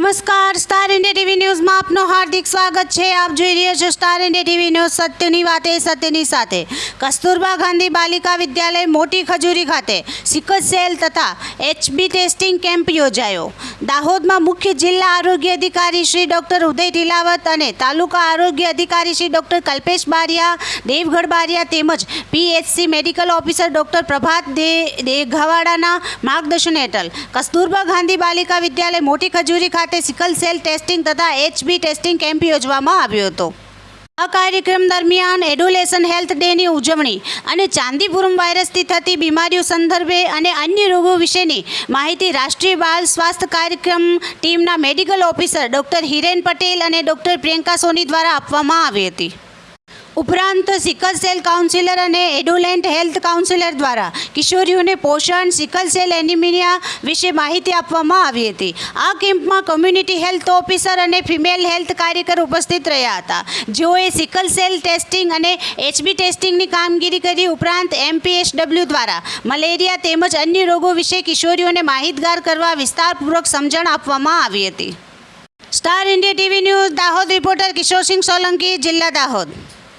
નમસ્કાર, star India TV ન્યૂઝમાં આપનું હાર્દિક સ્વાગત છે। આપ જોઈ રહ્યા છો સ્ટાર ઇન્ડિયા ટીવી ન્યૂઝ। સત્યની વાતે સત્યની સાથે। કસ્તુરબા ગાંધી બાલિકા વિદ્યાલય મોટી ખજૂરી ખાતે સિકલ સેલ તથા એચબી ટેસ્ટિંગ કેમ્પ યોજાયો। દાહોદમાં મુખ્ય જિલ્લા આરોગ્ય અધિકારી શ્રી ડૉક્ટર ઉદય ટીલાવત અને તાલુકા આરોગ્ય અધિકારી શ્રી ડૉક્ટર કલ્પેશ બારિયા, દેવગઢ બારિયા તેમજ પીએચસી મેડિકલ ઓફિસર ડૉક્ટર પ્રભાત દેઘવાડાના માર્ગદર્શન હેઠળ કસ્તુરબા ગાંધી બાલિકા વિદ્યાલય મોટી ખજૂરી ખાતે સિકલ સેલ ટેસ્ટિંગ તથા એચબી ટેસ્ટિંગ કેમ્પ યોજવામાં આવ્યો હતો। આ કાર્યક્રમ દરમિયાન એડોલેશન હેલ્થ ડેની ઉજવણી અને ચાંદીપુરમ વાયરસથી થતી બીમારીઓ સંદર્ભે અને અન્ય રોગો વિશેની માહિતી રાષ્ટ્રીય બાળ સ્વાસ્થ્ય કાર્યક્રમ ટીમના medical officer doctor Hiren Patel અને ડૉક્ટર પ્રિયંકા સોની દ્વારા આપવામાં આવી હતી। ઉપરાંત સિકલ સેલ કાઉન્સિલર અને એડોલેન્ટ હેલ્થ કાઉન્સિલર દ્વારા કિશોરીઓને પોષણ, સિકલ સેલ એનિમિયા વિશે માહિતી આપવામાં આવી હતી। આ કેમ્પમાં કોમ્યુનિટી હેલ્થ ઓફિસર અને ફિમેલ હેલ્થ કાર્યકર ઉપસ્થિત રહ્યા હતા, જેઓએ સિકલ સેલ ટેસ્ટિંગ અને એચબી ટેસ્ટિંગની કામગીરી કરી। ઉપરાંત એમપીએચડબલ્યુ દ્વારા મલેરિયા તેમજ અન્ય રોગો વિશે કિશોરીઓને માહિતગાર કરવા વિસ્તારપૂર્વક સમજણ આપવામાં આવી હતી। Star India TV news Dahod reporter Kishorsinh Solanki, જિલ્લા દાહોદ।